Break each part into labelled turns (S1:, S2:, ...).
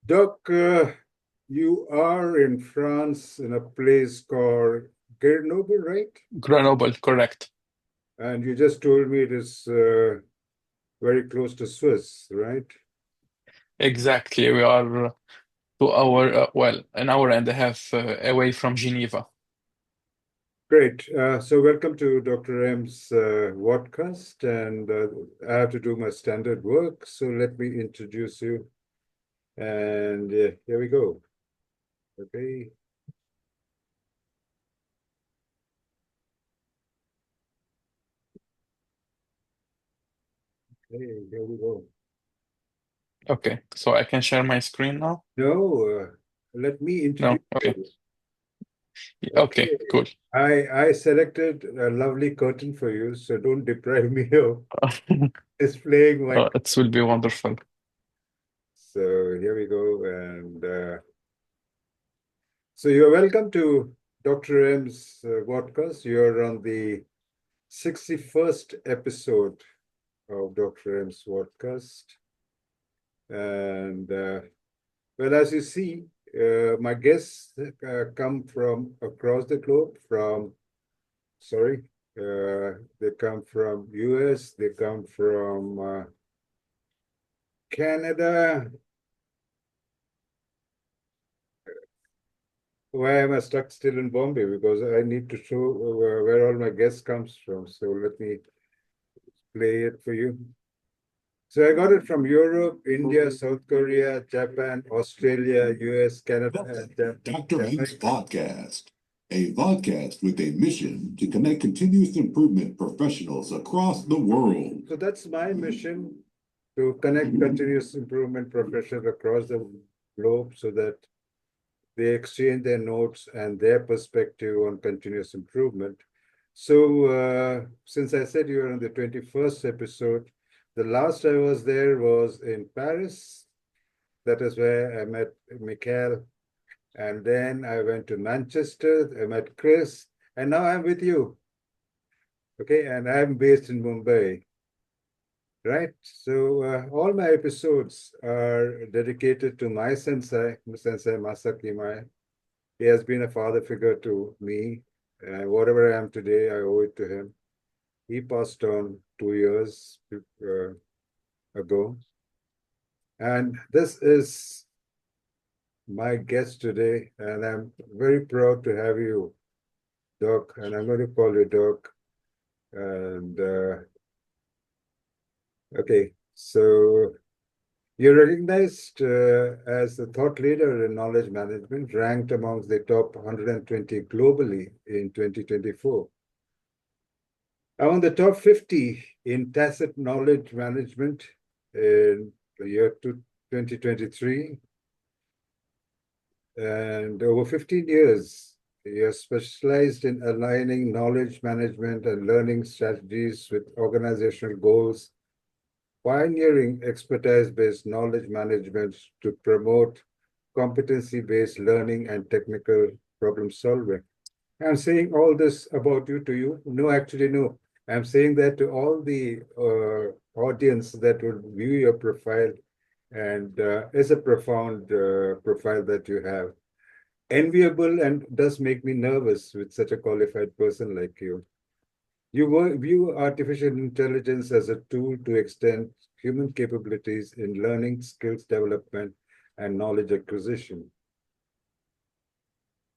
S1: Doc, you are in France in a place called Grenoble, right?
S2: Grenoble, correct.
S1: And you just told me it is very close to Swiss, right?
S2: Exactly. We are 2 hour, well, an hour and a half away from Geneva.
S1: Great. So welcome to Dr. M's podcast, and I have to do my standard work. So let me introduce you, and here we go. Okay. Okay, here we go.
S2: Okay, so I can share my screen now?
S1: No, let me
S2: No?
S1: introduce
S2: Okay.
S1: you.
S2: Okay,
S1: Okay.
S2: cool.
S1: I selected a lovely curtain for you, so don't deprive me of displaying my.
S2: It will be wonderful.
S1: So here we go, and so you're welcome to Dr. M's podcast. You're on the 61st episode of Dr. M's podcast, and well, as you see, my guests come from across the globe. Sorry, they come from US, they come from Canada. Why am I stuck still in Bombay? Because I need to show where all my guests comes from. So let me play it for you. So I got it from Europe, India, South Korea, Japan, Australia, US, Canada, and
S3: Dr. M's Podcast, a podcast with a mission to connect continuous improvement professionals across the world.
S1: So that's my mission, to connect continuous improvement professionals across the globe so that they exchange their notes and their perspective on continuous improvement. So, since I said you're on the 21st episode, the last I was there was in Paris. That is where I met Mikhail. And then I went to Manchester, I met Chris, and now I'm with you. Okay, and I'm based in Mumbai, right? So, all my episodes are dedicated to my Sensei Masaki Mae. He has been a father figure to me. Whatever I am today, I owe it to him. He passed on 2 years ago. And this is my guest today, and I'm very proud to have you, Doc, and I'm going to call you Doc. And okay, so you're recognized as a thought leader in knowledge management, ranked amongst the top 120 globally in 2024. Among the top 50 in tacit knowledge management in the year 2023, and over 15 years, he has specialized in aligning knowledge management and learning strategies with organizational goals, pioneering expertise-based knowledge management to promote competency-based learning and technical problem solving. I'm saying all this about you to you. No, actually, no. I'm saying that to all the audience that would view your profile, and it's a profound profile that you have. Enviable and does make me nervous with such a qualified person like you. You view artificial intelligence as a tool to extend human capabilities in learning, skills development, and knowledge acquisition.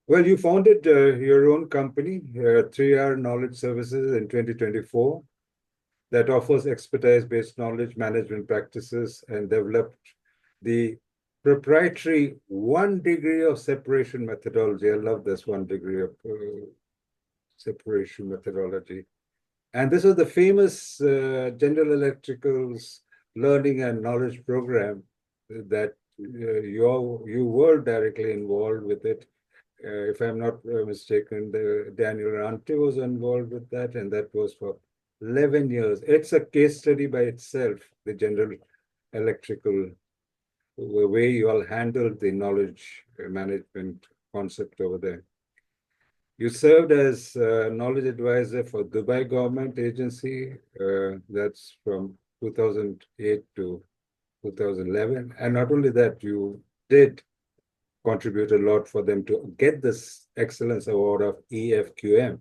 S1: Well, you founded your own company, 3R Knowledge Services, in 2024 that offers expertise-based knowledge management practices and developed the proprietary 1 degree of separation methodology. I love this 1 degree of separation methodology. And this was the famous General Electrical's learning and knowledge program that you were directly involved with it. If I'm not mistaken, Daniel Rante was involved with that, and that was for 11 years. It's a case study by itself, the General Electrical, the way you all handled the knowledge management concept over there. You served as knowledge advisor for Dubai government agency. That's from 2008 to 2011. And not only that, you did contribute a lot for them to get this excellence award of EFQM.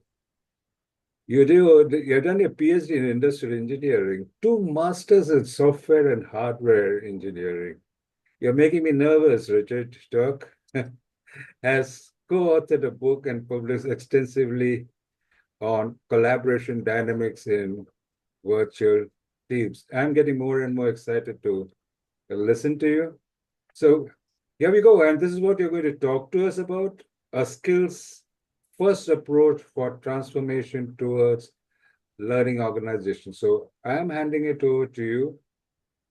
S1: You've done your PhD in industrial engineering, two masters in software and hardware engineering. You're making me nervous, Richard. Stock has co-authored a book and published extensively on collaboration dynamics in virtual teams. I'm getting more and more excited to listen to you. So here we go. And this is what you're going to talk to us about, a skills first approach for transformation towards learning organization. So I am handing it over to you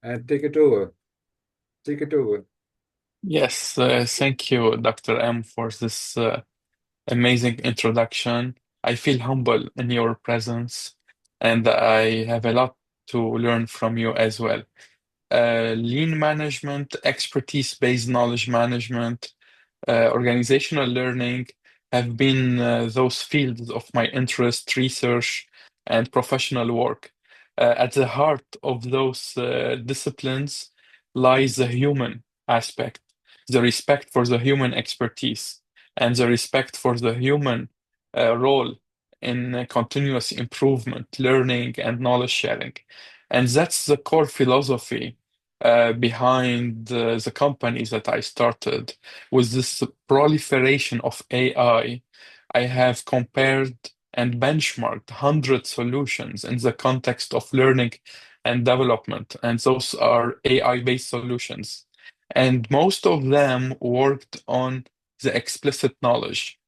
S1: and take it over. Take it over.
S2: Yes, thank you, Dr. M, for this amazing introduction. I feel humble in your presence, and I have a lot to learn from you as well. Lean management, expertise-based knowledge management, organizational learning have been those fields of my interest, research, and professional work. At the heart of those disciplines lies the human aspect, the respect for the human expertise, and the respect for the human role in continuous improvement, learning, and knowledge sharing. And that's the core philosophy behind the companies that I started. With this proliferation of AI, I have compared and benchmarked 100 solutions in the context of learning and development, and those are AI-based solutions. And most of them worked on the explicit knowledge,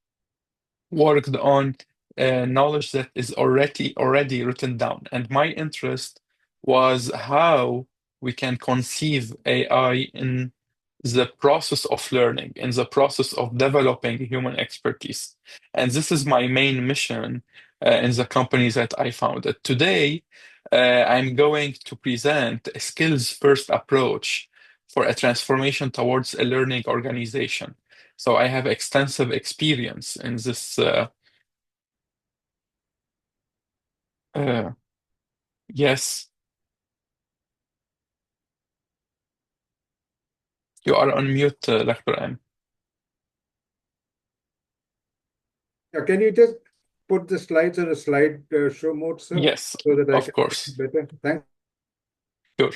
S2: worked on knowledge that is already written down. And my interest was how we can conceive AI in the process of learning, in the process of developing human expertise. And this is my main mission in the companies that I founded. Today, I'm going to present a skills-first approach for a transformation towards a learning organization. So I have extensive experience in this. Uh, yes, you are on mute, Dr. M.
S1: Can you just put the slides on a slide show mode, sir,
S2: Yes,
S1: so that I
S2: of
S1: can see
S2: course.
S1: better? Thanks.
S2: Sure.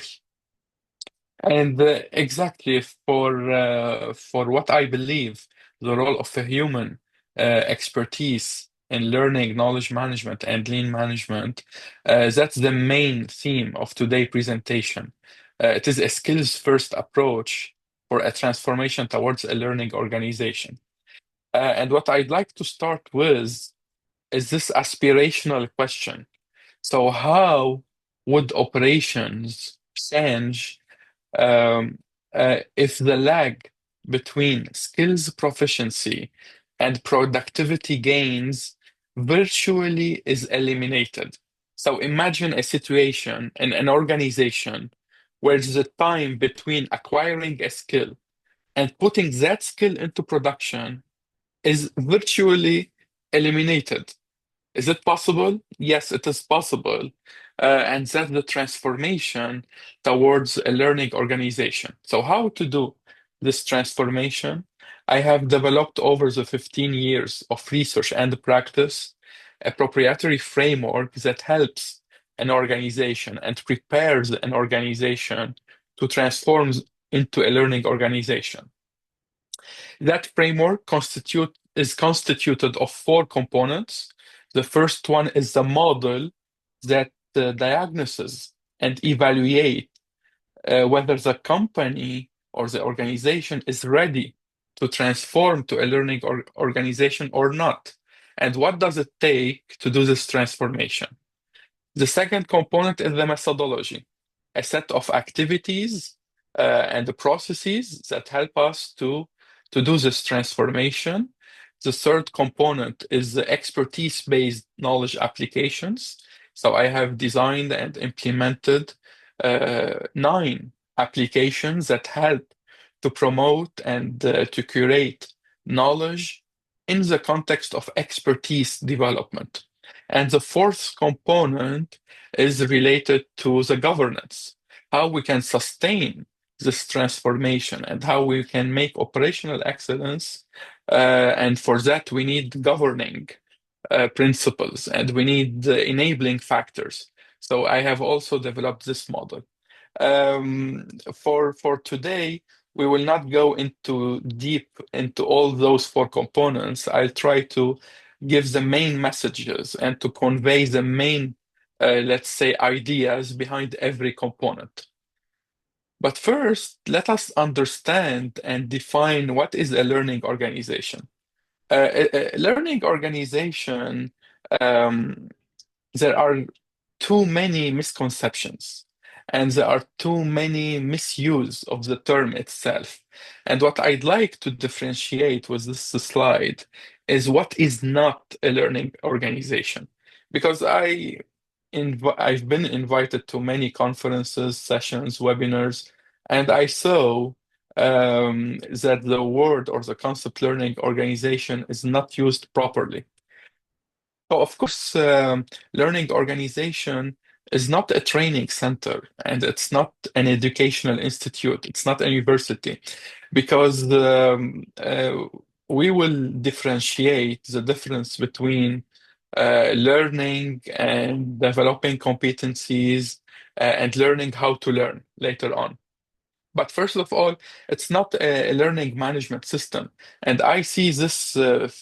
S2: And exactly for what I believe the role of a human expertise in learning, knowledge management, and lean management, that's the main theme of today's presentation. It is a skills-first approach for a transformation towards a learning organization. And what I'd like to start with is this aspirational question. So, how would operations change if the lag between skills proficiency and productivity gains virtually is eliminated? So, imagine a situation in an organization where the time between acquiring a skill and putting that skill into production is virtually eliminated. Is it possible? Yes, it is possible. And that's the transformation towards a learning organization. So, how to do this transformation? I have developed over the 15 years of research and practice a proprietary framework that helps an organization and prepares an organization to transform into a learning organization. That framework is constituted of four components. The first one is the model that diagnoses and evaluate whether the company or the organization is ready to transform to a learning organization or not. And what does it take to do this transformation? The second component is the methodology, a set of activities and the processes that help us to do this transformation. The third component is the expertise-based knowledge applications. So I have designed and implemented 9 applications that help to promote and to curate knowledge in the context of expertise development. And the fourth component is related to the governance, how we can sustain this transformation and how we can make operational excellence. And for that, we need governing principles and we need enabling factors. So I have also developed this model. For today, we will not go into deep into all those four components. I'll try to give the main messages and to convey the main, let's say, ideas behind every component. But first, let us understand and define what is a learning organization. A learning organization, um, there are too many misconceptions and there are too many misuse of the term itself. And what I'd like to differentiate with this slide is what is not a learning organization. Because I've been invited to many conferences, sessions, webinars, and I saw that the word or the concept learning organization is not used properly. So, of course, learning organization is not a training center and it's not an educational institute, it's not a university, because we will differentiate the difference between learning and developing competencies and learning how to learn later on. But first of all, it's not a learning management system. And I see this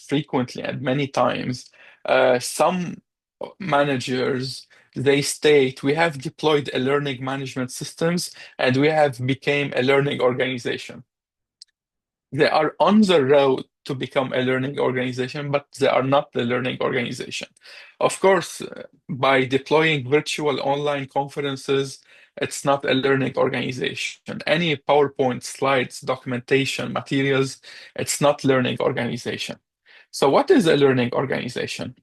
S2: frequently and many times. Some managers, they state, we have deployed a learning management systems and we have became a learning organization. They are on the road to become a learning organization, but they are not the learning organization. Of course, by deploying virtual online conferences, it's not a learning organization. Any PowerPoint slides, documentation, materials, it's not learning organization. So what is a learning organization?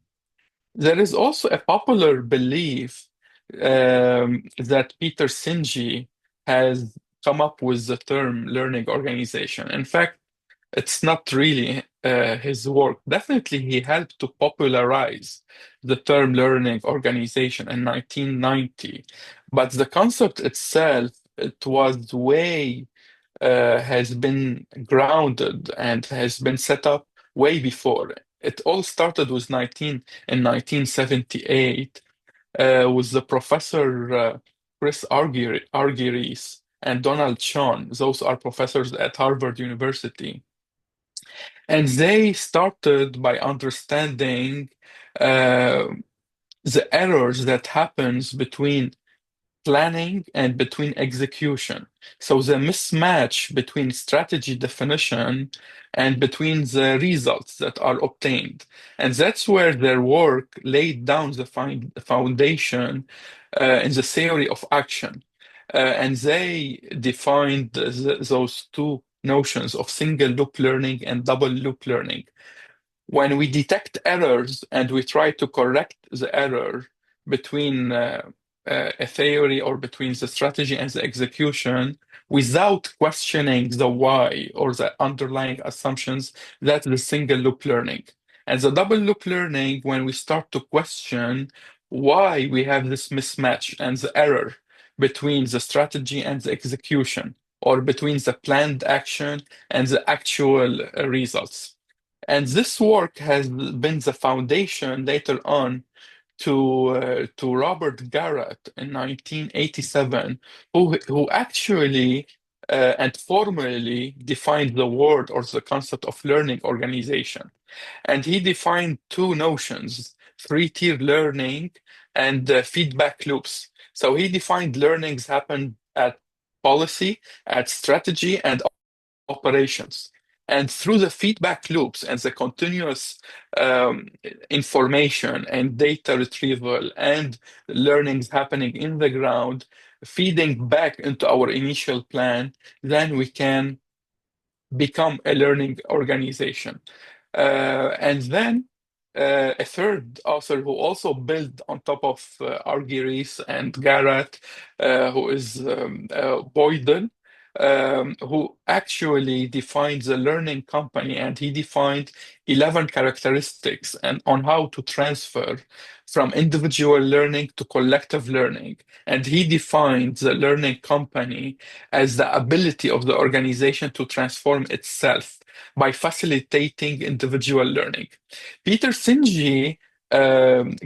S2: There is also a popular belief that Peter Sinji has come up with the term learning organization. In fact, it's not really his work. Definitely, he helped to popularize the term learning organization in 1990. But the concept itself, it was way has been grounded and has been set up way before. It all started with 1978 with the professor Chris Argyris and Donald Sean. Those are professors at Harvard University. And they started by understanding uh, the errors that happens between planning and between execution. So the mismatch between strategy definition and between the results that are obtained. And that's where their work laid down the foundation in the theory of action. And they defined those two notions of single loop learning and double loop learning. When we detect errors and we try to correct the error between a theory or between the strategy and the execution without questioning the why or the underlying assumptions, that's the single loop learning. And the double loop learning, when we start to question why we have this mismatch and the error between the strategy and the execution, or between the planned action and the actual results. And this work has been the foundation later on to Robert Garrett in 1987, who actually and formally defined the word or the concept of learning organization. And he defined two notions, three-tier learning and feedback loops. So he defined learnings happen at policy, at strategy, and operations. And through the feedback loops and the continuous information and data retrieval and learnings happening in the ground, feeding back into our initial plan, then we can become a learning organization. And then a third author who also built on top of Argyris and Garrett, who is Boydell, who actually defined the learning company, and he defined 11 characteristics and on how to transfer from individual learning to collective learning. And he defined the learning company as the ability of the organization to transform itself by facilitating individual learning. Peter Sinji,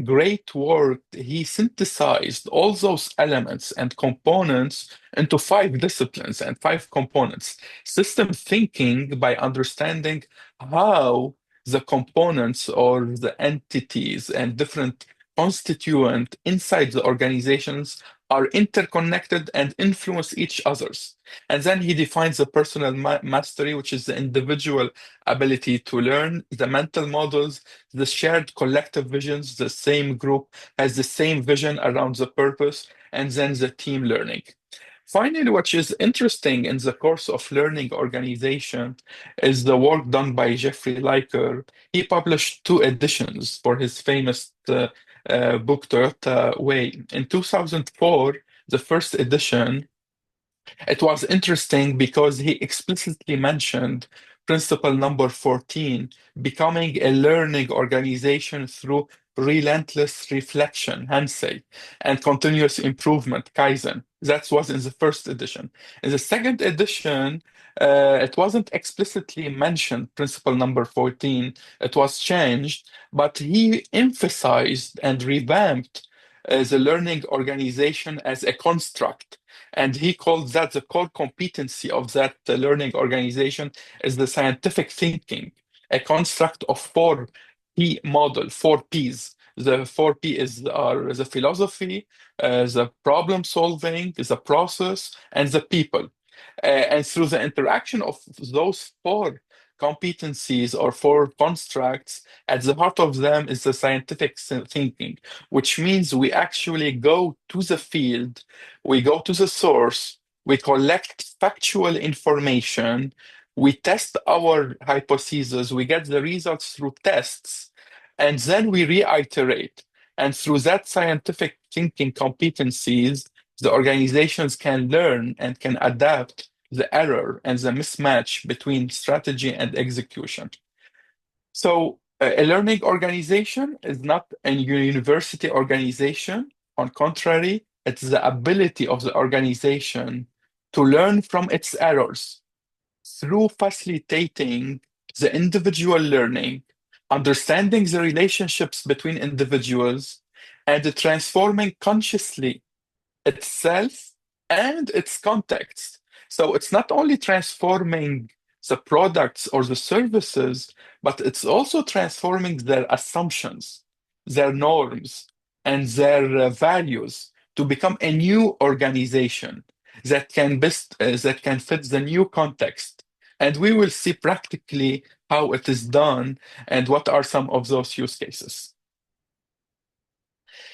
S2: great work, he synthesized all those elements and components into 5 disciplines and 5 components. System thinking, by understanding how the components or the entities and different constituent inside the organizations are interconnected and influence each others. And then he defines the personal mastery, which is the individual ability to learn, the mental models, the shared collective visions, the same group has the same vision around the purpose, and then the team learning. Finally, what is interesting in the course of learning organization is the work done by Jeffrey Liker. He published 2 editions for his famous book, Toyota Way. In 2004, the first edition, it was interesting because he explicitly mentioned principle number 14, becoming a learning organization through relentless reflection, Hansei, and continuous improvement, Kaizen. That was in the first edition. In the second edition, it wasn't explicitly mentioned, principle number 14. It was changed, but he emphasized and revamped the learning organization as a construct, and he called that the core competency of that learning organization is the scientific thinking, a construct of 4P model, 4Ps. The 4P are the philosophy, the problem solving, the process, and the people. And through the interaction of those 4 competencies or 4 constructs, at the heart of them is the scientific thinking, which means we actually go to the field, we go to the source, we collect factual information, we test our hypotheses, we get the results through tests, and then we reiterate. And through that scientific thinking competencies, the organizations can learn and can adapt the error and the mismatch between strategy and execution. So, a learning organization is not a university organization. On contrary, it's the ability of the organization to learn from its errors through facilitating the individual learning, understanding the relationships between individuals, and transforming consciously itself and its context. So it's not only transforming the products or the services, but it's also transforming their assumptions, their norms, and their values to become a new organization that can fit the new context. And we will see practically how it is done and what are some of those use cases.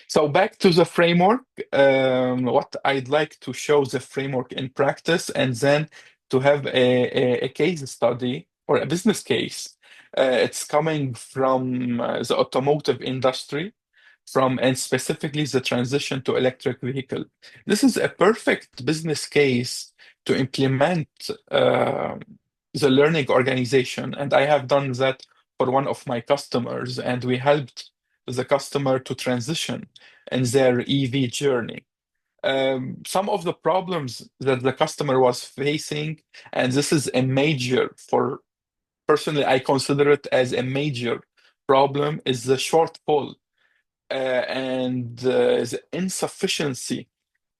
S2: So back to the framework, what I'd like to show the framework in practice and then to have a case study or a business case. It's coming from the automotive industry, and specifically the transition to electric vehicle. This is a perfect business case to implement the learning organization, and I have done that for one of my customers, and we helped the customer to transition in their EV journey. Some of the problems that the customer was facing, and this is a major, for personally, I consider it as a major problem, is the shortfall and the insufficiency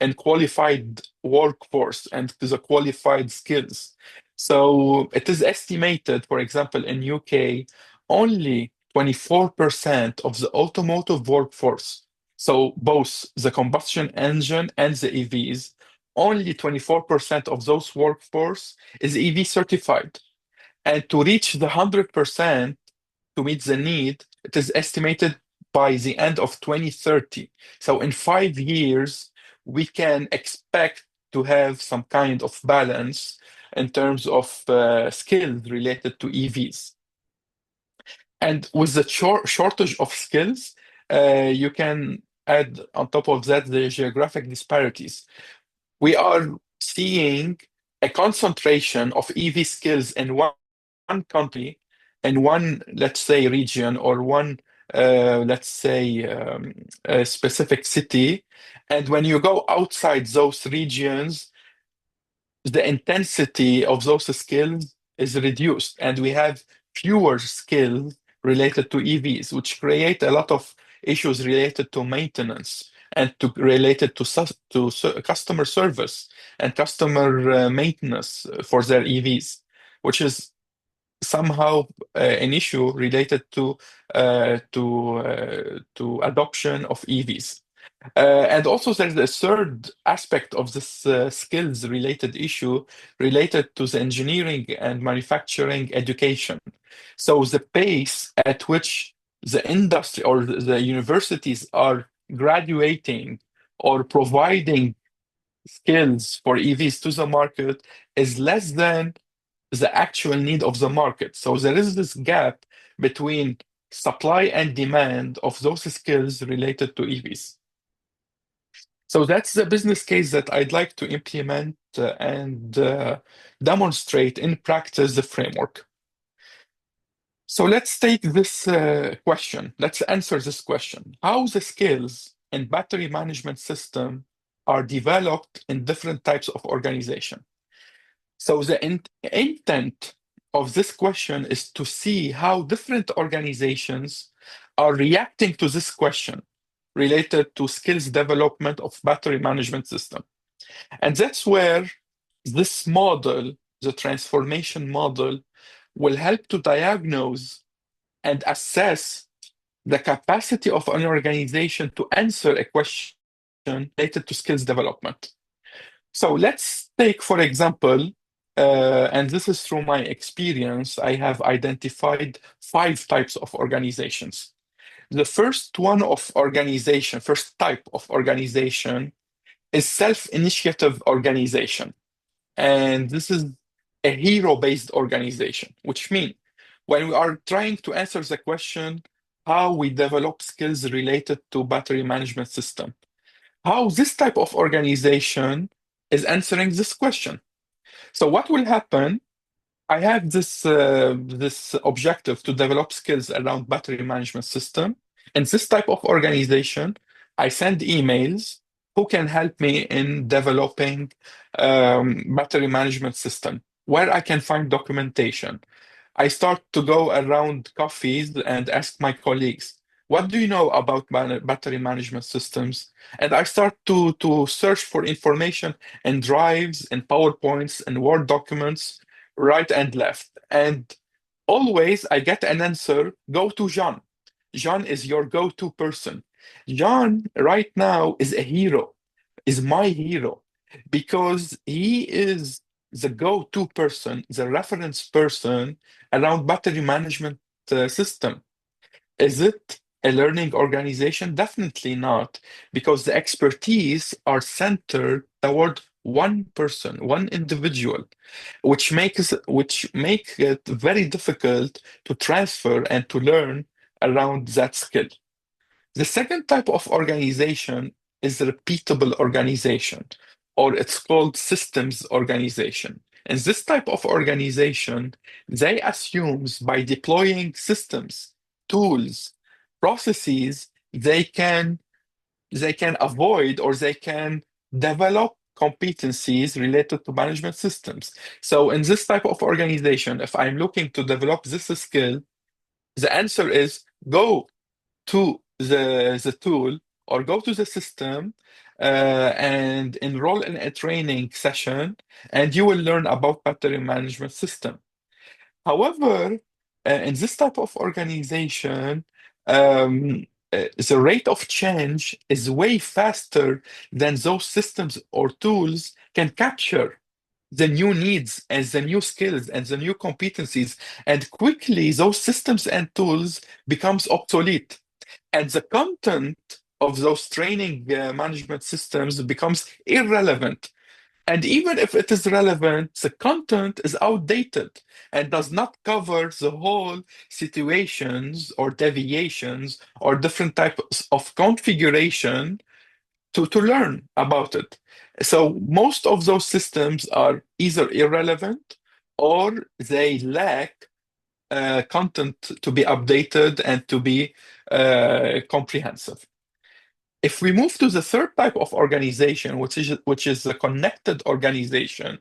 S2: in qualified workforce and the qualified skills. So it is estimated, for example, in UK, only 24% of the automotive workforce, so both the combustion engine and the EVs, only 24% of those workforce is EV certified. And to reach the 100% to meet the need, it is estimated by the end of 2030. So in 5 years, we can expect to have some kind of balance in terms of skills related to EVs. And with the shortage of skills, you can add on top of that the geographic disparities. We are seeing a concentration of EV skills in one country, in one, let's say, region, or one, let's say, a specific city. And when you go outside those regions, the intensity of those skills is reduced, and we have fewer skills related to EVs, which create a lot of issues related to maintenance and related to customer service and customer maintenance for their EVs, which is somehow an issue related to adoption of EVs. And also, there's a third aspect of this skills related issue related to the engineering and manufacturing education. So, the pace at which the industry or the universities are graduating or providing skills for EVs to the market is less than the actual need of the market. So, there is this gap between supply and demand of those skills related to EVs. So that's the business case that I'd like to implement and demonstrate in practice the framework. So let's take this question. Let's answer this question. How the skills in battery management system are developed in different types of organization? So the intent of this question is to see how different organizations are reacting to this question related to skills development of battery management system. And that's where this model, the transformation model, will help to diagnose and assess the capacity of an organization to answer a question related to skills development. So let's take, for example, and this is through my experience, I have identified 5 types of organizations. The first type of organization is self-initiative organization. And this is a hero-based organization, which means when we are trying to answer the question, how we develop skills related to battery management system, how this type of organization is answering this question. So what will happen? I have this objective to develop skills around battery management system. In this type of organization, I send emails who can help me in developing battery management system, where I can find documentation. I start to go around coffees and ask my colleagues, what do you know about battery management systems? And I start to search for information in drives and PowerPoints and Word documents, right and left. And always I get an answer, go to John. John is your go-to person. John right now is a hero, is my hero, because he is the go-to person, the reference person around battery management system. Is it a learning organization? Definitely not, because the expertise are centered toward one person, one individual, which makes it very difficult to transfer and to learn around that skill. The second type of organization is repeatable organization, or it's called systems organization. And this type of organization, they assumes by deploying systems, tools, processes, they can avoid or they can develop competencies related to management systems. So in this type of organization, if I'm looking to develop this skill, the answer is go to the tool or go to the system and enroll in a training session, and you will learn about battery management system. However, in this type of organization, the rate of change is way faster than those systems or tools can capture the new needs and the new skills and the new competencies. And quickly, those systems and tools becomes obsolete. And the content of those training management systems becomes irrelevant. And even if it is relevant, the content is outdated and does not cover the whole situations or deviations or different types of configuration to learn about it. So most of those systems are either irrelevant or they lack content to be updated and to be comprehensive. If we move to the third type of organization, which is the connected organization,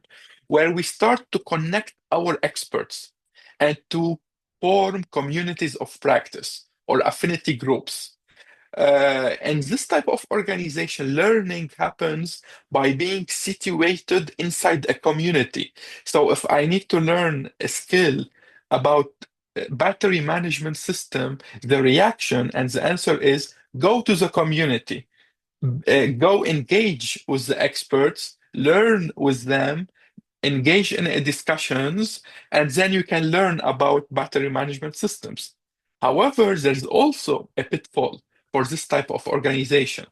S2: where we start to connect our experts and to form communities of practice or affinity groups. And this type of organization, learning happens by being situated inside a community. So if I need to learn a skill about battery management system, the reaction and the answer is go to the community, go engage with the experts, learn with them, engage in discussions, and then you can learn about battery management systems. However, there's also a pitfall for this type of organization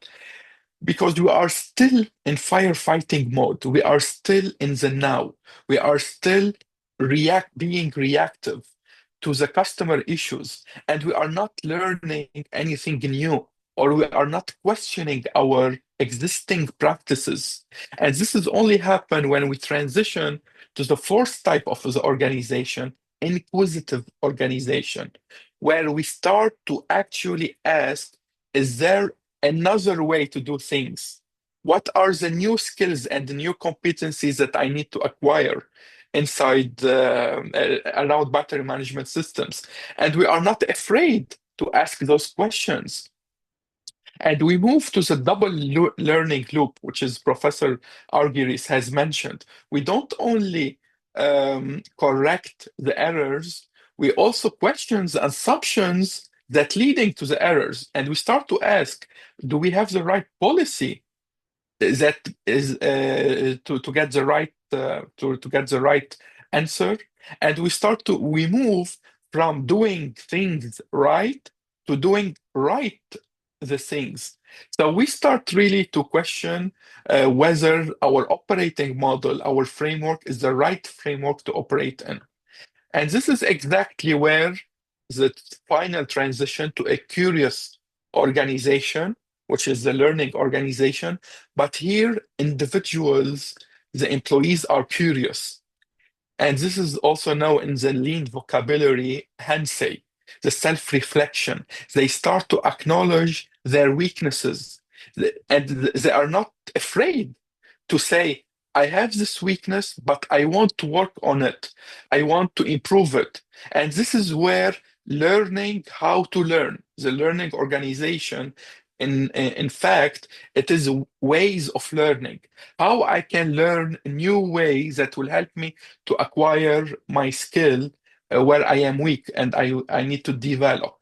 S2: because we are still in firefighting mode. We are still in the now. We are still being reactive to the customer issues, and we are not learning anything new, or we are not questioning our existing practices. And this is only happen when we transition to the fourth type of the organization, inquisitive organization, where we start to actually ask, is there another way to do things? What are the new skills and the new competencies that I need to acquire inside around battery management systems? And we are not afraid to ask those questions. And we move to the double learning loop, which is Professor Argyris has mentioned. We don't only correct the errors, we also question the assumptions that leading to the errors. And we start to ask, do we have the right policy that is to get the right to get the right answer? And we move from doing things right to doing right the things. So we start really to question whether our operating model, our framework, is the right framework to operate in. And this is exactly where the final transition to a curious organization, which is the learning organization. But here, individuals, the employees are curious. And this is also now in the lean vocabulary, Hansei, the self-reflection. They start to acknowledge their weaknesses, and they are not afraid to say, I have this weakness, but I want to work on it. I want to improve it. And this is where learning how to learn, the learning organization, in fact, it is ways of learning. How I can learn new ways that will help me to acquire my skill where I am weak and I need to develop.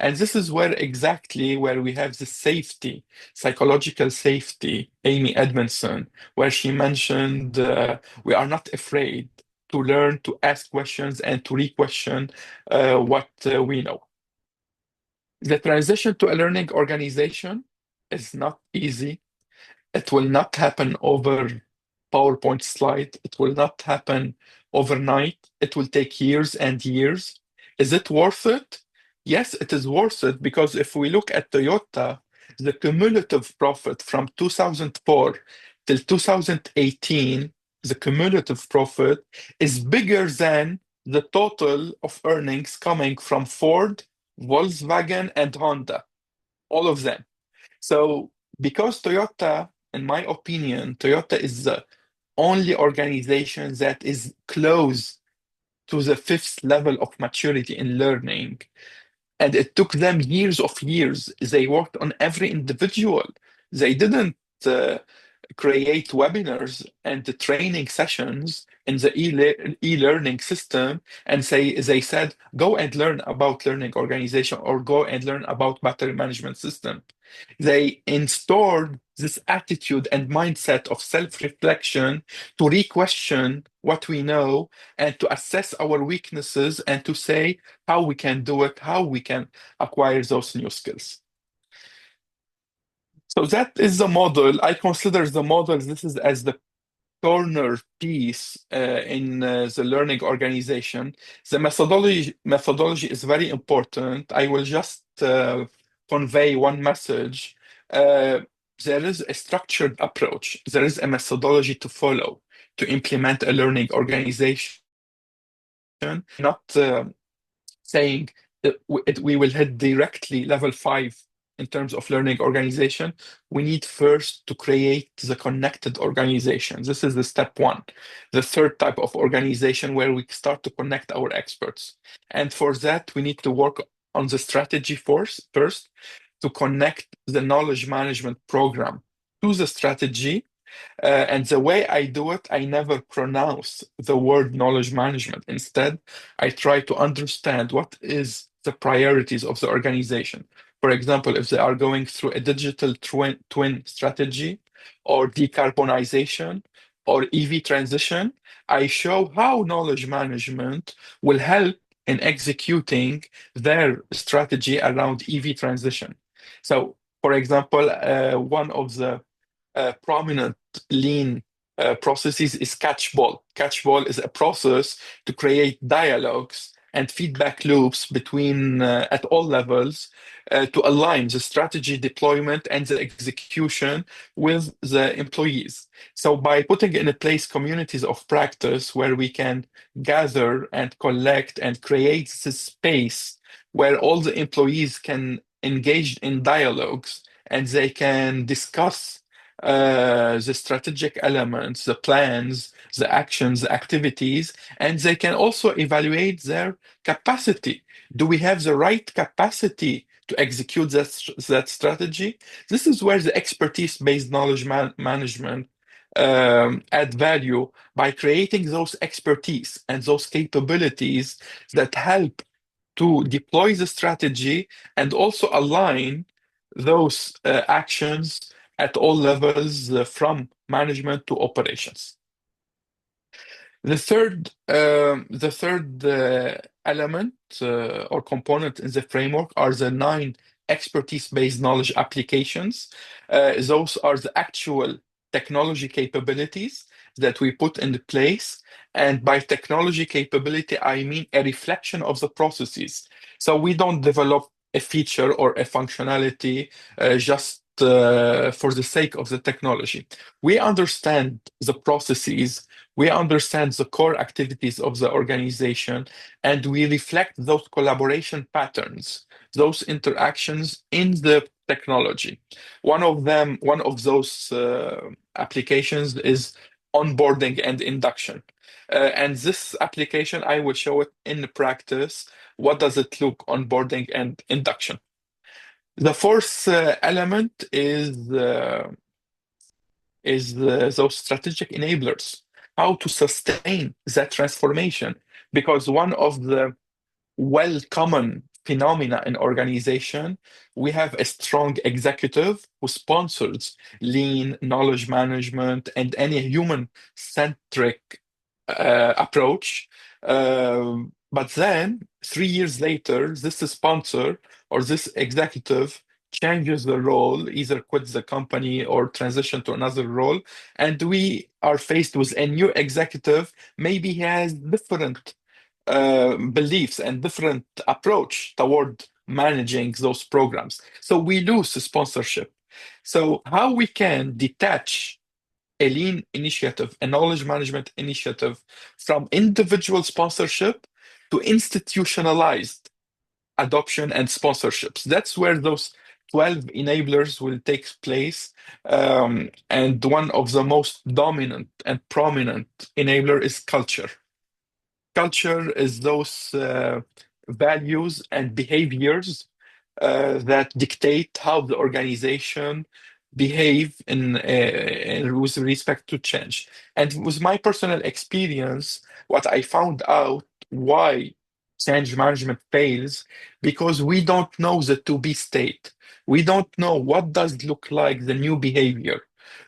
S2: And this is exactly where we have the safety, psychological safety, Amy Edmondson, where she mentioned we are not afraid to learn, to ask questions, and to re-question what we know. The transition to a learning organization is not easy. It will not happen over PowerPoint slide. It will not happen overnight. It will take years and years. Is it worth it? Yes, it is worth it, because if we look at Toyota, the cumulative profit from 2004 till 2018, the cumulative profit is bigger than the total of earnings coming from Ford, Volkswagen, and Honda, all of them. So, because Toyota, in my opinion, Toyota is the only organization that is close to the fifth level of maturity in learning. And it took them years of years. They worked on every individual. They didn't create webinars and the training sessions in the e-learning system and they said, go and learn about learning organization or go and learn about battery management system. They installed this attitude and mindset of self-reflection to re-question what we know and to assess our weaknesses and to say how we can do it, how we can acquire those new skills. So that is the model. I consider the model, this is as the corner piece in the learning organization. The methodology is very important. I will just convey one message. there is a structured approach. There is a methodology to follow to implement a learning organization. Not saying that we will hit directly level 5 in terms of learning organization. We need first to create the connected organization. This is the step 1. The third type of organization where we start to connect our experts. And for that, we need to work on the strategy first to connect the knowledge management program to the strategy. And the way I do it, I never pronounce the word knowledge management. Instead, I try to understand what is the priorities of the organization. For example, if they are going through a digital twin strategy or decarbonization or EV transition, I show how knowledge management will help in executing their strategy around EV transition. So, for example, one of the prominent lean processes is catch-ball. Catch-ball is a process to create dialogues and feedback loops between at all levels to align the strategy deployment and the execution with the employees. So by putting in place communities of practice where we can gather and collect and create this space where all the employees can engage in dialogues and they can discuss the strategic elements, the plans, the actions, the activities, and they can also evaluate their capacity. Do we have the right capacity to execute that strategy? This is where the expertise-based knowledge management add value by creating those expertise and those capabilities that help to deploy the strategy and also align those actions at all levels from management to operations. The third element or component in the framework are the 9 expertise-based knowledge applications. Those are the actual technology capabilities that we put into place. And by technology capability, I mean a reflection of the processes. So we don't develop a feature or a functionality just for the sake of the technology. We understand the processes, we understand the core activities of the organization, and we reflect those collaboration patterns, those interactions in the technology. One of those applications is onboarding and induction. And this application, I will show it in practice. What does it look onboarding and induction? The fourth element is those strategic enablers, how to sustain that transformation. Because one of the common phenomena in organization, we have a strong executive who sponsors lean knowledge management and any human-centric approach. But then 3 years later, this sponsor or this executive changes the role, either quits the company or transition to another role, and we are faced with a new executive. Maybe he has different beliefs and different approach toward managing those programs. So we lose sponsorship. So how we can detach a lean initiative, a knowledge management initiative from individual sponsorship to institutionalized adoption and sponsorships. That's where those 12 enablers will take place. And one of the most dominant and prominent enabler is culture. Culture is those values and behaviors that dictate how the organization behave with respect to change. And with my personal experience, what I found out why change management fails, because we don't know the to-be state. We don't know what does look like the new behavior.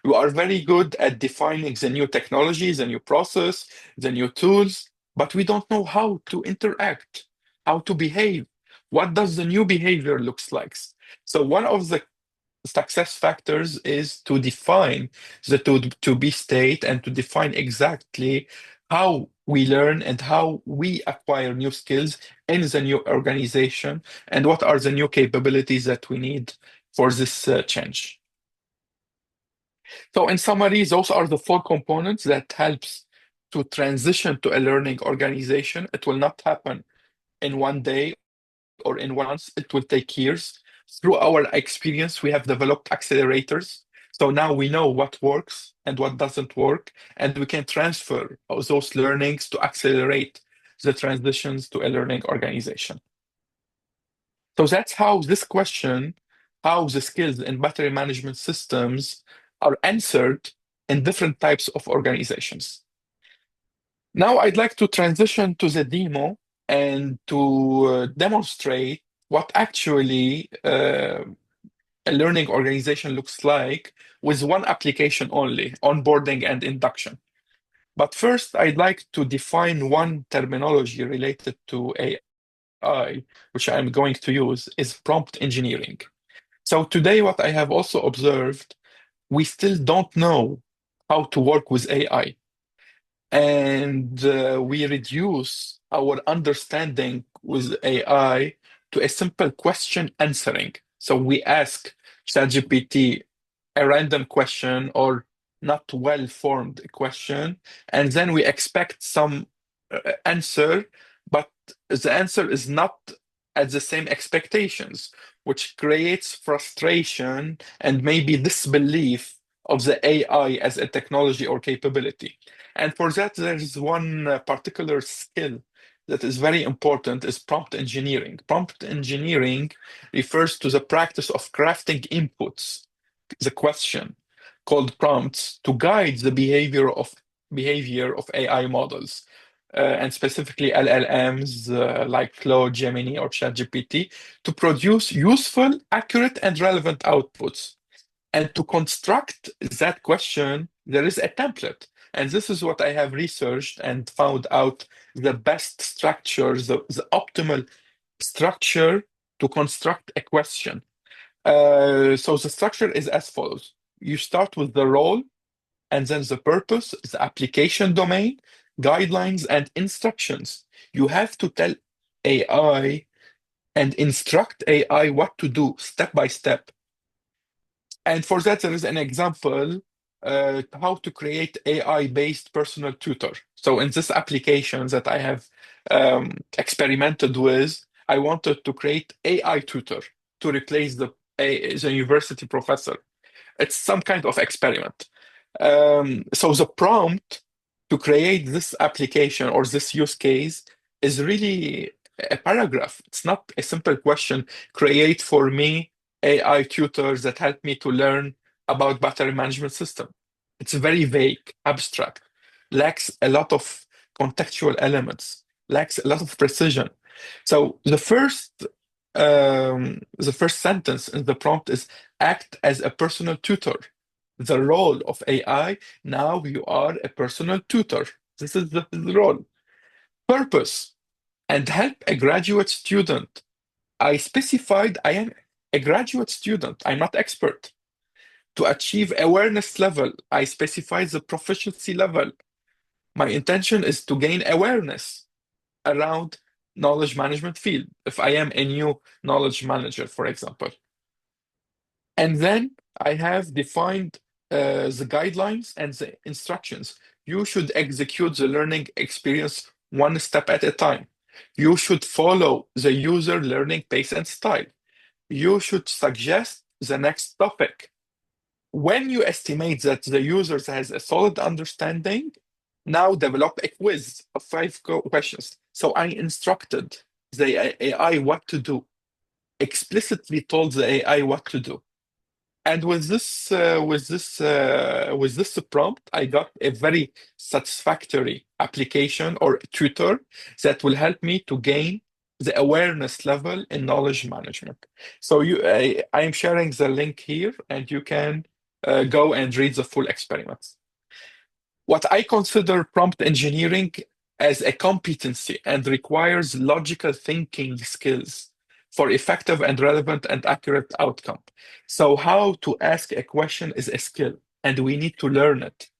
S2: We are very good at defining the new technologies, the new process, the new tools, but we don't know how to interact, how to behave. What does the new behavior looks like? So one of the success factors is to define the to-be state and to define exactly how we learn and how we acquire new skills in the new organization and what are the new capabilities that we need for this change. So in summary, those are the four components that helps to transition to a learning organization. It will not happen in one day or in 1 month. It will take years. Through our experience, we have developed accelerators. So now we know what works and what doesn't work, and we can transfer those learnings to accelerate the transitions to a learning organization. So that's how this question, how the skills in battery management systems are answered in different types of organizations. Now I'd like to transition to the demo and to demonstrate what actually a learning organization looks like with one application only, onboarding and induction. But first, I'd like to define one terminology related to AI, which I'm going to use, is prompt engineering. So today, what I have also observed, we still don't know how to work with AI. And we reduce our understanding with AI to a simple question answering. So we ask ChatGPT a random question or not well-formed question, and then we expect some answer, but the answer is not at the same expectations, which creates frustration and maybe disbelief of the AI as a technology or capability. And for that, there is one particular skill that is very important is prompt engineering. Prompt engineering refers to the practice of crafting inputs, the question, called prompts, to guide the behavior of AI models, and specifically LLMs like Claude, Gemini, or ChatGPT, to produce useful, accurate, and relevant outputs. And to construct that question, there is a template. And this is what I have researched and found out the best structure, the optimal structure to construct a question. So the structure is as follows. You start with the role, and then the purpose, the application domain, guidelines, and instructions. You have to tell AI and instruct AI what to do step by step. And for that, there is an example how to create AI-based personal tutor. So in this application that I have experimented with, I wanted to create AI tutor to replace the university professor. It's some kind of experiment. So the prompt to create this application or this use case is really a paragraph. It's not a simple question. Create for me AI tutors that help me to learn about battery management system. It's very vague, abstract, lacks a lot of contextual elements, lacks a lot of precision. So the first sentence in the prompt is act as a personal tutor. The role of AI, now you are a personal tutor. This is the role. Purpose, and help a graduate student. I specified I am a graduate student, I'm not expert. To achieve awareness level, I specified the proficiency level. My intention is to gain awareness around knowledge management field, if I am a new knowledge manager, for example. And then I have defined the guidelines and the instructions. You should execute the learning experience one step at a time. You should follow the user learning pace and style. You should suggest the next topic. When you estimate that the user has a solid understanding, now develop a quiz of 5 questions. So I instructed the AI what to do, explicitly told the AI what to do. And with this prompt, I got a very satisfactory application or tutor that will help me to gain the awareness level in knowledge management. So I am sharing the link here, and you can go and read the full experiments. What I consider prompt engineering as a competency and requires logical thinking skills for effective and relevant and accurate outcome. So how to ask a question is a skill, and we need to learn it.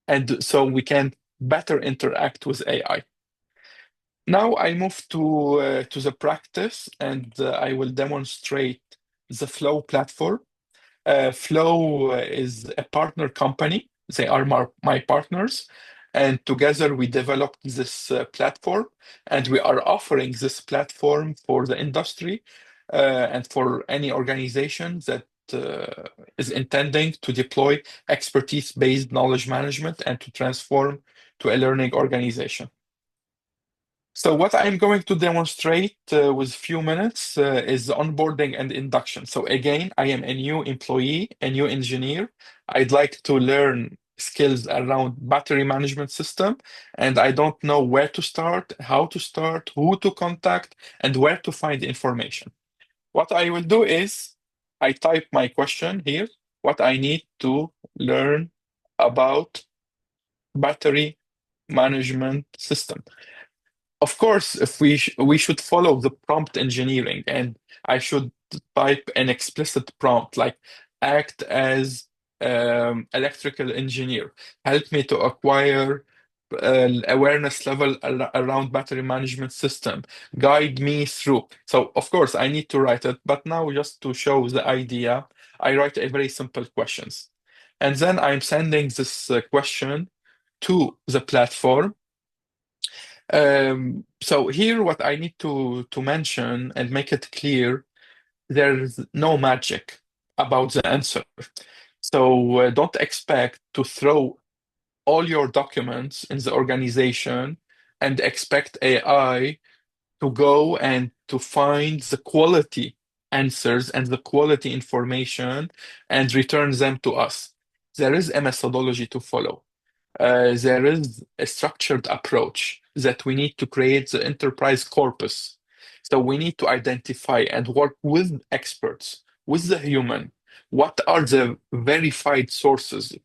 S2: And so we can better interact with AI. Now I move to the practice, and I will demonstrate the Flow platform. Flow is a partner company. They are my partners. And together we developed this platform, and we are offering this platform for the industry and for any organization that is intending to deploy expertise-based knowledge management and to transform to a learning organization. So what I'm going to demonstrate with few minutes is onboarding and induction. So again, I am a new employee, a new engineer. I'd like to learn skills around battery management system, and I don't know where to start, how to start, who to contact, and where to find information. What I will do is I type my question here, what I need to learn about battery management system. Of course, if we should follow the prompt engineering, and I should type an explicit prompt like act as electrical engineer, help me to acquire awareness level around battery management system, guide me through. So of course I need to write it, but now just to show the idea, I write a very simple questions, and then I'm sending this question to the platform. So here, what I need to mention and make it clear, there's no magic about the answer. So don't expect to throw all your documents in the organization and expect AI to go and to find the quality answers and the quality information and return them to us. There is a methodology to follow. There is a structured approach that we need to create the enterprise corpus. So we need to identify and work with experts, with the human. What are the verified sources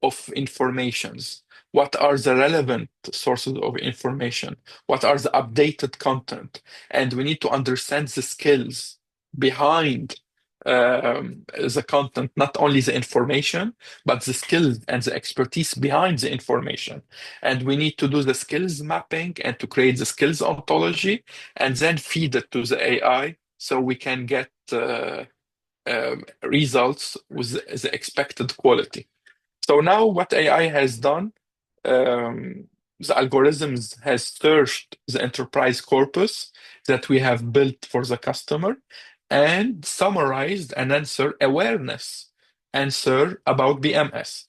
S2: of informations? What are the relevant sources of information? What are the updated content? And we need to understand the skills behind the content, not only the information, but the skills and the expertise behind the information. And we need to do the skills mapping and to create the skills ontology and then feed it to the AI so we can get results with the expected quality. So now what AI has done, the algorithms has searched the enterprise corpus that we have built for the customer and summarized an awareness answer about BMS.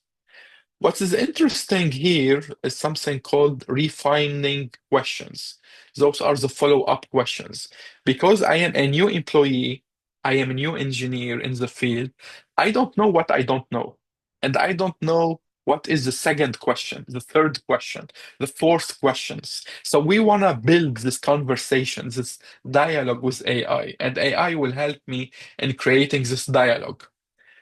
S2: What is interesting here is something called refining questions. Those are the follow-up questions. Because I am a new employee, I am a new engineer in the field, I don't know what I don't know. And I don't know what is the second question, the third question, the fourth questions. So we want to build this conversation, this dialogue with AI, and AI will help me in creating this dialogue.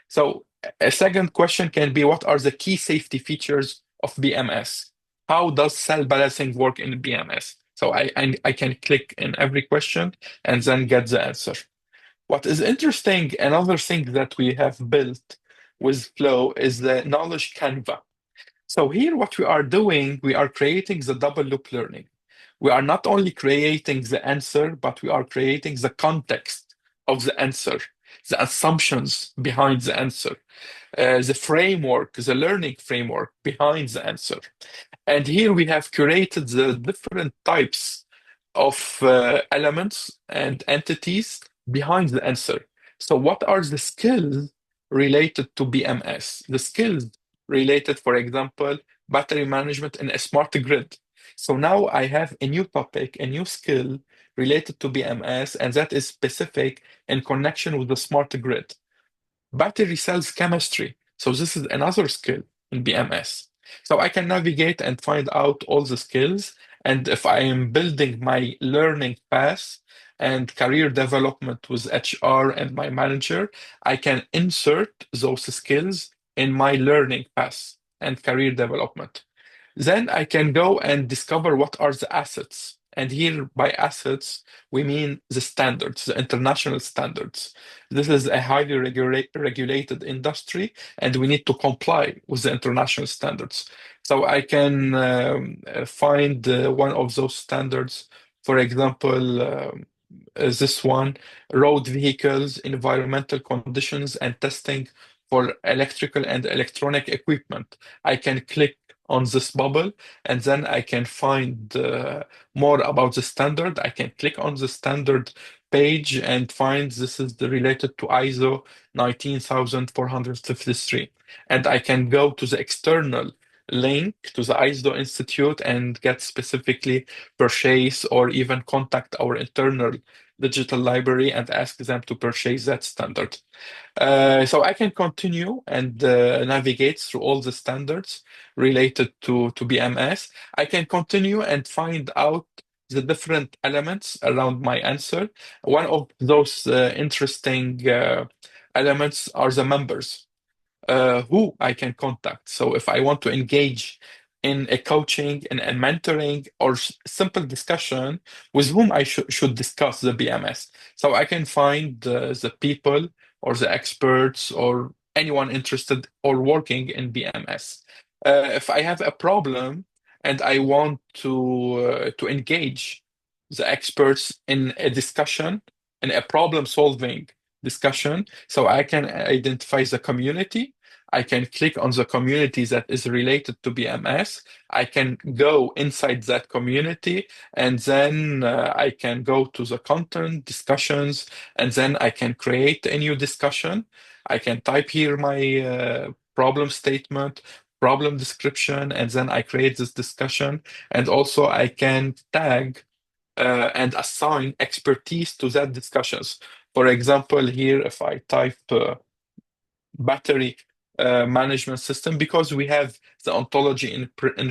S2: So a second question can be, what are the key safety features of BMS? How does cell balancing work in BMS? So I can click in every question and then get the answer. What is interesting, another thing that we have built with Flow is the knowledge canvas. So here what we are doing, we are creating the double loop learning. We are not only creating the answer, but we are creating the context of the answer, the assumptions behind the answer, the framework, the learning framework behind the answer. And here we have curated the different types of elements and entities behind the answer. So what are the skills related to BMS? The skills related, for example, battery management in a smart grid. So now I have a new topic, a new skill related to BMS, and that is specific in connection with the smart grid. Battery cells chemistry. So this is another skill in BMS. So I can navigate and find out all the skills. And if I am building my learning path and career development with HR and my manager, I can insert those skills in my learning path and career development. Then I can go and discover what are the assets. And here by assets, we mean the standards, the international standards. This is a highly regulated industry, and we need to comply with the international standards. So I can find one of those standards, for example, this one, road vehicles, environmental conditions, and testing for electrical and electronic equipment. I can click on this bubble and then I can find more about the standard. I can click on the standard page and find this is related to ISO 19453. And I can go to the external link to the ISO Institute and get specifically purchase or even contact our internal digital library and ask them to purchase that standard. So I can continue and navigate through all the standards related to BMS. I can continue and find out the different elements around my answer. One of those interesting elements are the members who I can contact. So if I want to engage in a coaching and a mentoring or simple discussion, with whom I should discuss the BMS. So I can find the people or the experts or anyone interested or working in BMS. If I have a problem and I want to engage the experts in a discussion, in a problem-solving discussion, so I can identify the community. I can click on the community that is related to BMS. I can go inside that community and then I can go to the content discussions and then I can create a new discussion. I can type here my problem statement, problem description, and then I create this discussion. And also I can tag and assign expertise to that discussions. For example, here, if I type battery management system, because we have the ontology in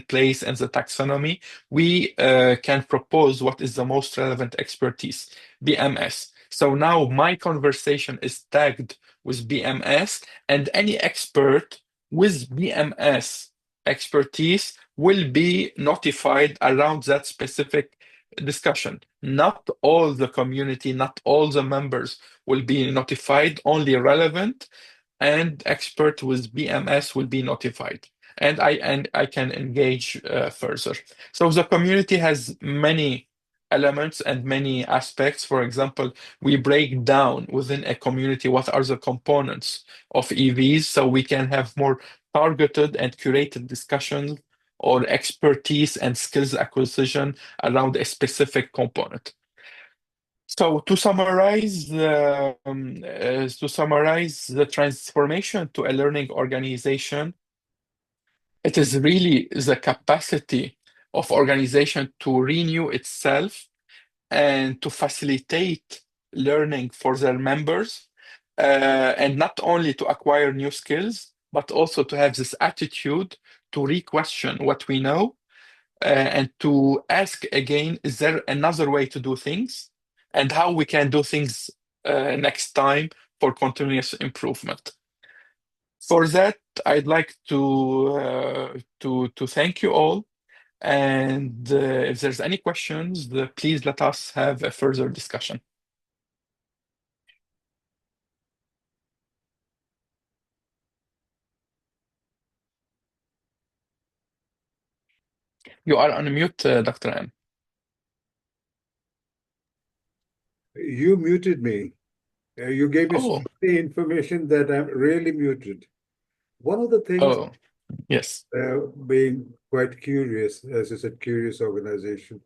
S2: place and the taxonomy, we can propose what is the most relevant expertise, BMS. So now my conversation is tagged with BMS, and any expert with BMS expertise will be notified around that specific discussion. Not all the community, not all the members will be notified, only relevant and expert with BMS will be notified. And I can engage further. So the community has many elements and many aspects. For example, we break down within a community what are the components of EVs so we can have more targeted and curated discussions or expertise and skills acquisition around a specific component. So to summarize the transformation to a learning organization, it is really the capacity of organization to renew itself and to facilitate learning for their members, and not only to acquire new skills, but also to have this attitude to re-question what we know and to ask again, is there another way to do things? And how we can do things next time for continuous improvement. For that, I'd like to thank you all. And if there's any questions, please let us have a further discussion. You are on mute, Dr. M.
S1: You muted me. You gave me so
S2: Oh,
S1: much information that I'm really muted. One of the things,
S2: oh, yes,
S1: being quite curious, as you said, curious organization,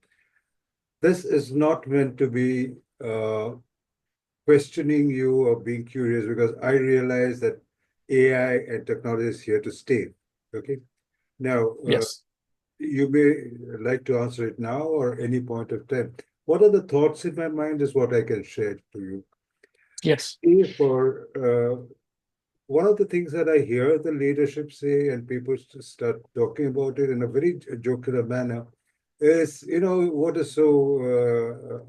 S1: this is not meant to be questioning you or being curious, because I realize that AI and technology is here to stay. Okay. Now,
S2: yes,
S1: you may like to answer it now or any point of time. What are the thoughts in my mind is what I can share to you.
S2: yes,
S1: For one of the things that I hear the leadership say, and people start talking about it in a very jocular manner, is, what is so,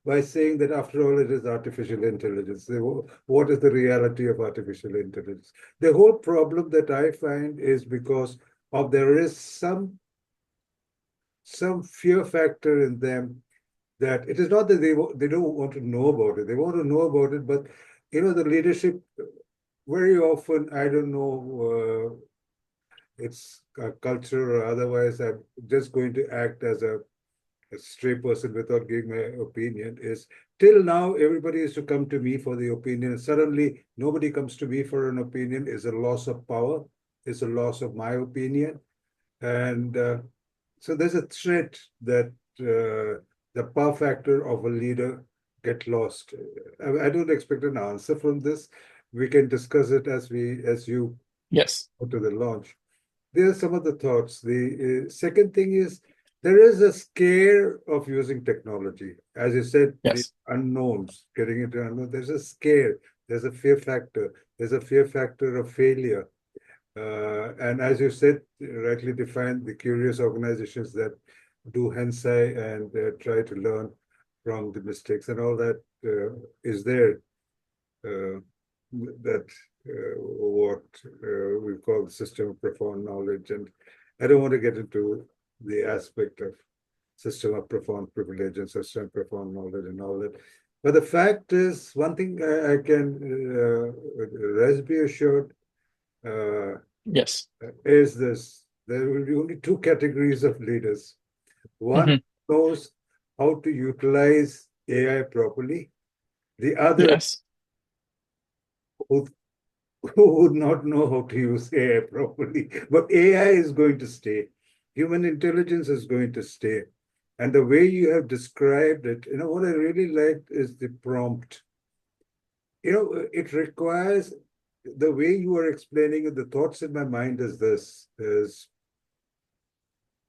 S1: by saying that after all it is artificial intelligence. What is the reality of artificial intelligence? The whole problem that I find is because of there is some fear factor in them, that it is not that they don't want to know about it. They want to know about it, but the leadership very often, I don't know, it's a culture or otherwise, I'm just going to act as a a stray person without giving my opinion, is till now everybody used to come to me for the opinion. Suddenly nobody comes to me for an opinion. Is a loss of power, is a loss of my opinion. And so there's a threat that the power factor of a leader get lost. I don't expect an answer from this. We can discuss it as you
S2: Yes.
S1: go to the launch. There are some of the thoughts. The second thing is there is a scare of using technology. As you said, the
S2: Yes.
S1: unknowns, getting into unknown, there's a scare, there's a fear factor, there's a fear factor of failure. And as you said, rightly defined, the curious organizations that do hensai and try to learn from the mistakes and all that is there. That what we call the system of profound knowledge. And I don't want to get into the aspect of system of profound privilege and system of profound knowledge and all that. But the fact is, one thing I can rest be assured
S2: Yes.
S1: is this: there will be only two categories of leaders. One knows how to utilize AI properly. The other
S2: Yes.
S1: who who would not know how to use AI properly. But AI is going to stay. Human intelligence is going to stay. And the way you have described it, what I really liked is the prompt. It requires the way you are explaining it, the thoughts in my mind is this, is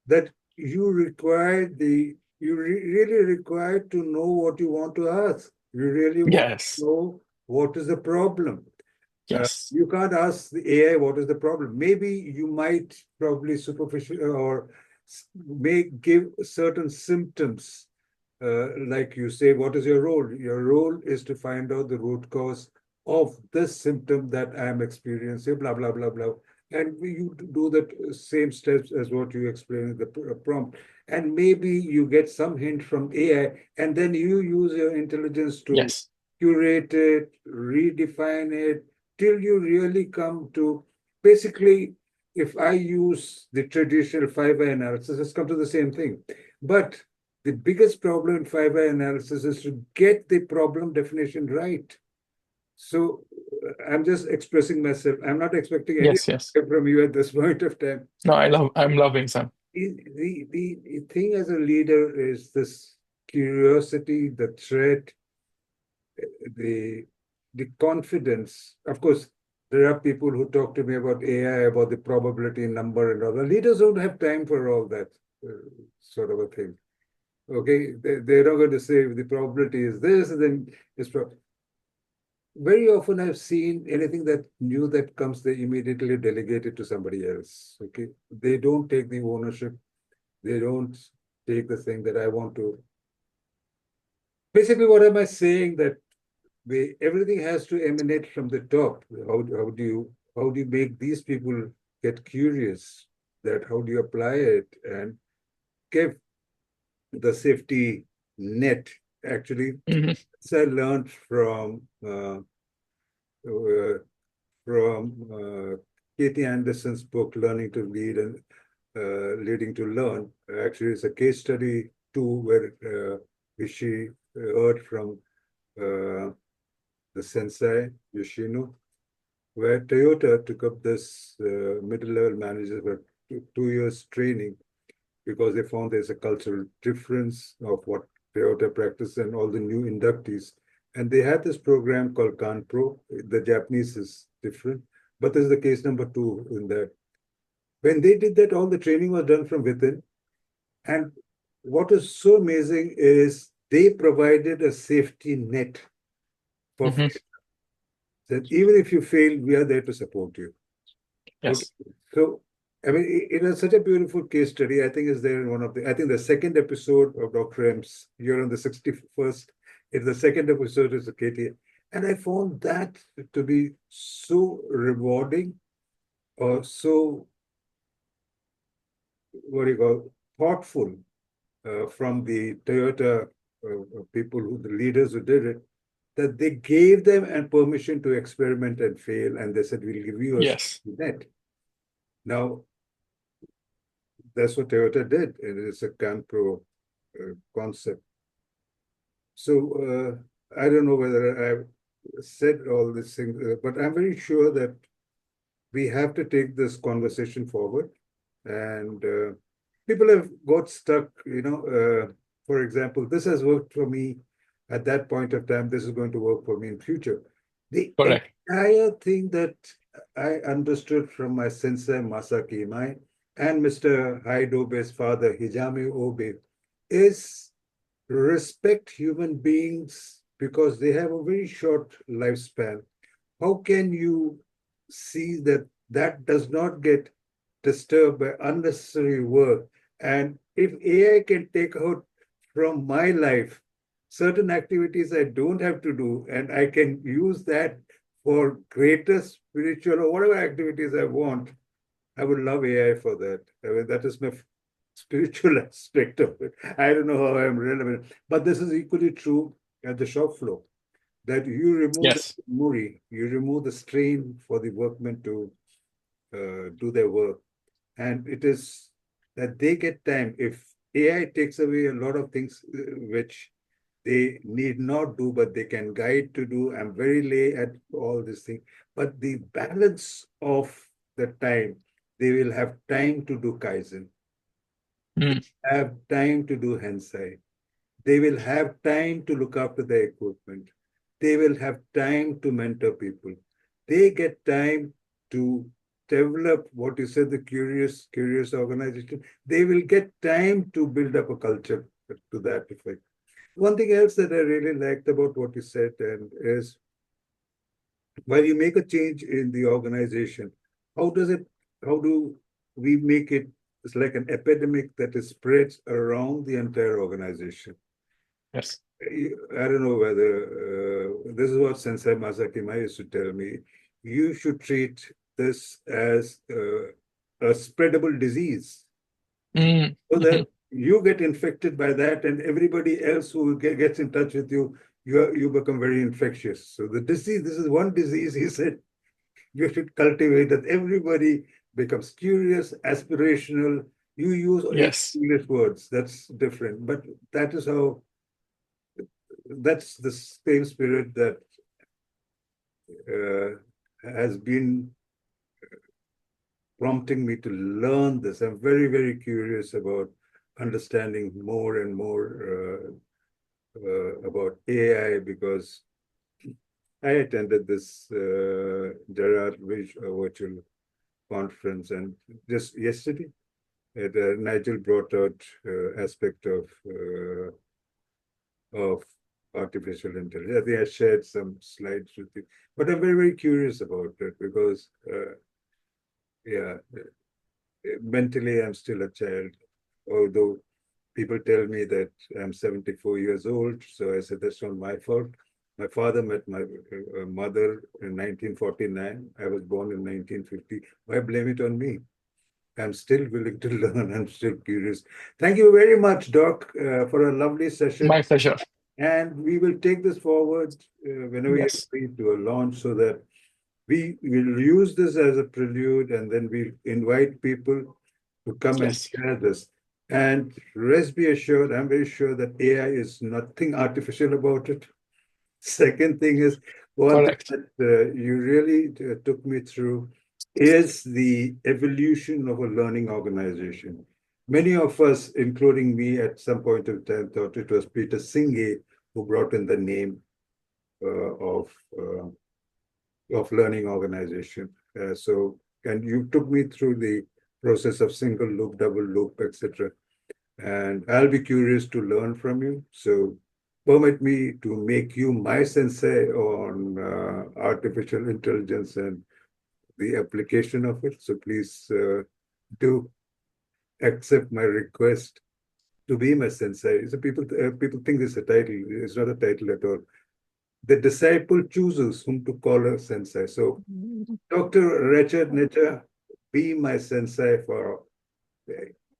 S1: that you really require to know what you want to ask. You really want
S2: Yes.
S1: to know what is the problem.
S2: Yes.
S1: You can't ask the AI what is the problem. Maybe you might probably superficial or may give certain symptoms. Like you say, what is your role? Your role is to find out the root cause of this symptom that I am experiencing, blah, blah, blah, blah. And you do that same steps as what you explained in the prompt. And maybe you get some hint from AI, and then you use your intelligence to
S2: Yes.
S1: curate it, redefine it, till you really come to basically, if I use the traditional 5I analysis, it's come to the same thing. But the biggest problem in 5I analysis is to get the problem definition right. So I'm just expressing myself. I'm not expecting any
S2: Yes. Yes.
S1: from you at this point of time.
S2: No, I'm loving Sam.
S1: The thing as a leader is this curiosity, the threat, the the confidence. Of course, there are people who talk to me about AI, about the probability number and all that. Leaders don't have time for all that sort of a thing. Okay, they're not going to say the probability is this, and then it's very often I've seen anything that new that comes, they immediately delegate it to somebody else. Okay, they don't take the ownership. They don't take the thing that I want to. Basically, what am I saying? That everything has to emanate from the top. How do you make these people get curious? That how do you apply it and give the safety net? Actually, I learned uh, Katie Anderson's book, Learning to Lead and Leading to Learn. Actually, it's a case study too, where she heard from the sensei, Yoshino, where Toyota took up this middle-level manager for 2 years training because they found there's a cultural difference of what Toyota practice and all the new inductees. And they had this program called Kanpro. The Japanese is different, but this is the case number 2 in that. When they did that, all the training was done from within. And what is so amazing is they provided a safety net for that even if you fail, we are there to support you. Okay.
S2: Yes.
S1: So, I mean, it is such a beautiful case study. I think is there in I think the second episode of Dr. M's, you're on the 61st. It's the second episode is the KT. And I found that to be so rewarding or so, what do you call, thoughtful from the Toyota people, the leaders who did it, that they gave them and permission to experiment and fail. And they said, we'll give you a
S2: Yes.
S1: net. Now, that's what Toyota did. And it's a Canpro concept. So I don't know whether I've said all these things, but I'm very sure that we have to take this conversation forward. And people have got stuck, for example, this has worked for me at that point of time. This is going to work for me in future. The
S2: Correct.
S1: entire thing that I understood from my sensei Masaki Imai and Mr. Haidobe's father, Hijame Obe, is respect human beings because they have a very short lifespan. How can you see that that does not get disturbed by unnecessary work? And if AI can take out from my life certain activities I don't have to do, and I can use that for greater spiritual or whatever activities I want, I would love AI for that. I mean, that is my spiritual aspect of it. I don't know how I'm relevant, but this is equally true at the shop floor. That you remove the
S2: Yes.
S1: memory, you remove the strain for the workmen to do their work, and it is that they get time. If AI takes away a lot of things which they need not do, but they can guide to do. I'm very lay at all these things, but the balance of the time, they will have time to do Kaizen,
S2: Mm.
S1: have time to do Hensai. They will have time to look after their equipment. They will have time to mentor people. They get time to develop what you said, the curious organization. They will get time to build up a culture to that effect. One thing else that I really liked about what you said and is while you make a change in the organization, how does it, how do we make it, it's like an epidemic that is spreads around the entire organization.
S2: Yes.
S1: I don't know whether this is what Sensei Masaki Mai used to tell me. You should treat this as a spreadable disease
S2: Mm.
S1: so
S2: Mhm.
S1: that you get infected by that, and everybody else who gets in touch with you, you become very infectious. So the disease, this is one disease, he said, you should cultivate that everybody becomes curious, aspirational. You use
S2: Yes.
S1: English words, that's different, but that is how that's the same spirit that has been prompting me to learn this. I'm very, very curious about understanding more and more about AI because I attended this Gerard virtual conference, and just yesterday, Nigel brought out aspect of artificial intelligence. I think I shared some slides with you, but I'm very, very curious about it because, yeah, mentally I'm still a child, although people tell me that I'm 74 years old. So I said, that's not my fault. My father met my mother in 1949. I was born in 1950. Why blame it on me? I'm still willing to learn. I'm still curious. Thank you very much, Doc, for a lovely session.
S2: My pleasure.
S1: And we will take this forward whenever you're
S2: Yes.
S1: free to a launch so that we will use this as a prelude and then we'll invite people to come and
S2: Yes.
S1: share this. And rest be assured, I'm very sure that AI is nothing artificial about it. Second thing is, one thing
S2: Correct.
S1: that you really took me through is the evolution of a learning organization. Many of us, including me at some point of time, thought it was Peter Singh who brought in the name of learning organization. And you took me through the process of single loop, double loop, etc. And I'll be curious to learn from you. So permit me to make you my sensei on artificial intelligence and the application of it. So please do accept my request to be my sensei. So people think this is a title. It's not a title at all. The disciple chooses whom to call a sensei. So Dr. Rachad Najjar, be my sensei for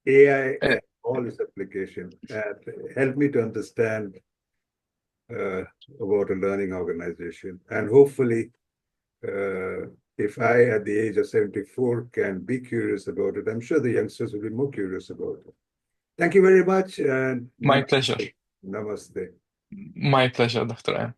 S1: AI
S2: Uh,
S1: and all its application, and help me to understand uh, about a learning organization. And hopefully, if I, at the age of 74, can be curious about it, I'm sure the youngsters will be more curious about it. Thank you very much, and
S2: My pleasure.
S1: namaste.
S2: My pleasure, Dr. M.